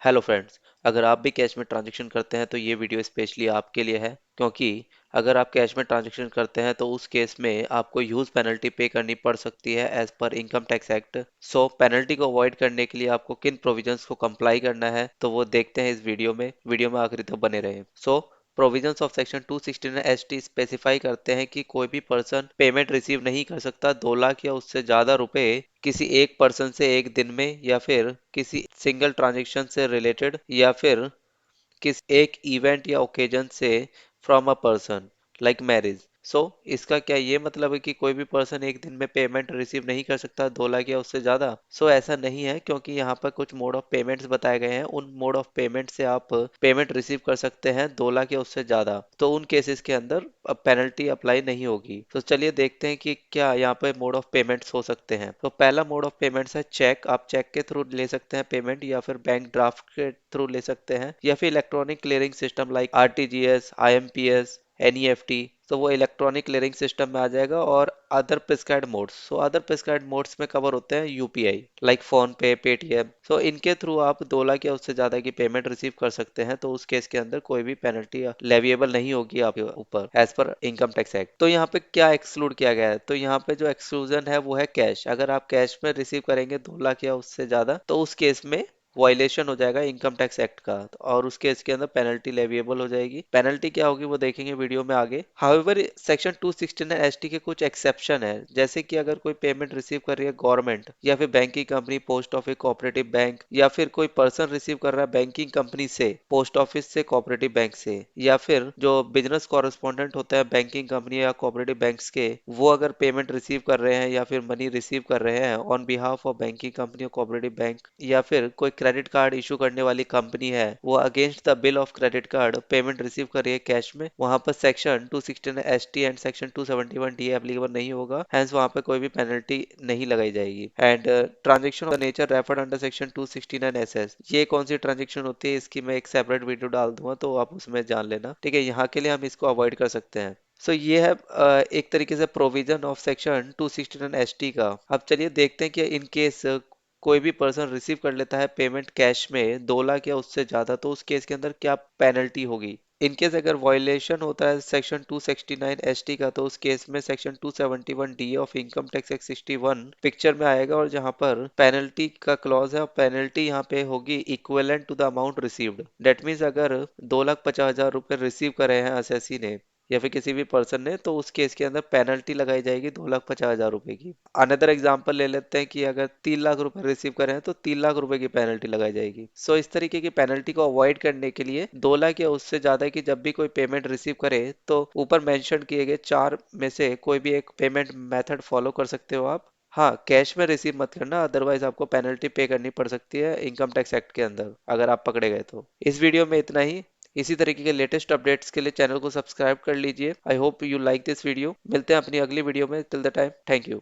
Hello friends, अगर आप भी कैश में ट्रांजैक्शन करते हैं तो ये वीडियो स्पेशली आपके लिए है, क्योंकि अगर आप कैश में ट्रांजैक्शन करते हैं तो उस केस में आपको ह्यूज पेनल्टी पे करनी पड़ सकती है एज पर income tax act. So penalty को अवॉइड करने के लिए आपको किन प्रोविजंस को कंप्लाई करना है तो वो देखते हैं इस वीडियो में आखिरी तक बने रहें। So provisions of section 269 ST specify करते हैं कि कोई भी पर्सन पेमेंट रिसीव नहीं कर सकता 2 लाख या उससे ज्यादा रुपए किसी एक पर्सन से एक दिन में, या फिर किसी सिंगल ट्रांजेक्शन से रिलेटेड, या फिर किस एक इवेंट या ओकेजन से from a person like marriage. So इसका क्या ये मतलब है कि कोई भी पर्सन एक दिन में पेमेंट रिसीव नहीं कर सकता 2 लाख या उससे ज्यादा? ऐसा नहीं है, क्योंकि यहाँ पर कुछ मोड ऑफ पेमेंट्स बताए गए हैं। उन मोड ऑफ पेमेंट से आप पेमेंट रिसीव कर सकते हैं 2 लाख या उससे ज्यादा, तो उन केसेस के अंदर पेनल्टी अप्लाई नहीं होगी। तो चलिए देखते हैं कि क्या यहाँ पे मोड ऑफ पेमेंट्स हो सकते हैं। तो पहला मोड ऑफ पेमेंट्स है चेक। आप चेक के थ्रू ले सकते हैं पेमेंट, या फिर बैंक ड्राफ्ट के थ्रू ले सकते हैं, या फिर electronic clearing system like RTGS, IMPS, NEFT. तो वो इलेक्ट्रॉनिक क्लियरिंग सिस्टम में आ जाएगा। और other prescribed modes, other prescribed modes में कवर होते हैं यूपीआई लाइक फोन पे, पेटीएम। इनके थ्रू आप 2 लाख या उससे ज्यादा की पेमेंट रिसीव कर सकते हैं, तो उस केस के अंदर कोई भी पेनल्टी लेविएबल नहीं होगी आपके ऊपर एज पर इनकम टैक्स एक्ट। तो यहाँ पे क्या एक्सक्लूड किया गया है? तो यहाँ पे जो एक्सक्लूजन है वो है कैश। अगर आप कैश में रिसीव करेंगे 2 लाख या उससे ज्यादा, तो उस केस में वायलेशन हो जाएगा इनकम टैक्स एक्ट का, और उस केस के अंदर पेनल्टी लेविएबल हो जाएगी। पेनल्टी क्या होगी वो देखेंगे वीडियो में आगे। हाउएवर सेक्शन 269 एसटी के कुछ एक्सेप्शन है, जैसे कि अगर कोई पेमेंट रिसीव कर रही है गवर्नमेंट या फिर banking company, post office, cooperative bank, या फिर कोई पर्सन रिसीव कर रहा है बैंकिंग कंपनी से, पोस्ट ऑफिस से, कोऑपरेटिव बैंक से, या फिर जो बिजनेस कॉरेस्पॉन्डेंट होता है बैंकिंग कंपनी या कोऑपरेटिव बैंक्स के, वो अगर पेमेंट रिसीव कर रहे हैं या फिर मनी रिसीव कर रहे हैं on behalf of banking company और कोऑपरेटिव बैंक, या फिर कोई क्रेडिट कार्ड इशू करने वाली कंपनी है, वो against the bill of credit card payment receive कर रही है कैश में, वहां पर section 269 ST and section 271 D applicable नहीं होगा। हेंस वहां पे कोई भी पेनल्टी नहीं लगाई जाएगी। And transaction of nature referred under section 269 SS, ये कौन सी ट्रांजेक्शन होती है इसकी मैं एक सेपरेट वीडियो डाल दूंगा, तो आप उसमें जान लेना। ठीक है, यहाँ के लिए हम इसको अवॉइड कर सकते हैं। ये है एक तरीके से प्रोविजन ऑफ सेक्शन 269 एसटी का। अब चलिए देखते हैं कि इन केस कोई भी पर्सन रिसीव कर लेता है पेमेंट कैश में 2 लाख या उससे ज्यादा, तो उस केस के अंदर क्या पेनल्टी होगी। इनकेस अगर वायलेशन होता है सेक्शन 269 एसटी का, तो उस केस में section 271 D of income tax act 61 picture में आएगा, और जहां पर पेनल्टी का क्लॉज है, और पेनल्टी यहाँ पे होगी equivalent to the amount received. That means अगर 2,50,000 रुपए रिसीव करे हैं असेसी ने या फिर किसी भी पर्सन ने, तो उस केस के अंदर पेनल्टी लगाई जाएगी 2,50,000 रुपए की। अनदर एग्जांपल ले लेते हैं कि अगर 3 लाख रुपए रिसीव करें हैं तो 3 लाख रुपए की पेनल्टी लगाई जाएगी। इस तरीके की पेनल्टी को अवॉइड करने के लिए 2 लाख या उससे ज्यादा की जब भी कोई पेमेंट रिसीव करे, तो ऊपर मेंशन किए गए चार में से कोई भी एक पेमेंट मेथड फॉलो कर सकते हो आप। हाँ, कैश में रिसीव मत करना, अदरवाइज आपको पेनल्टी पे करनी पड़ सकती है इनकम टैक्स एक्ट के अंदर अगर आप पकड़े गए तो। इस वीडियो में इतना ही। इसी तरीके के लेटेस्ट अपडेट्स के लिए चैनल को सब्सक्राइब कर लीजिए। I hope you like this video. मिलते हैं अपनी अगली वीडियो में। Till the time, thank you.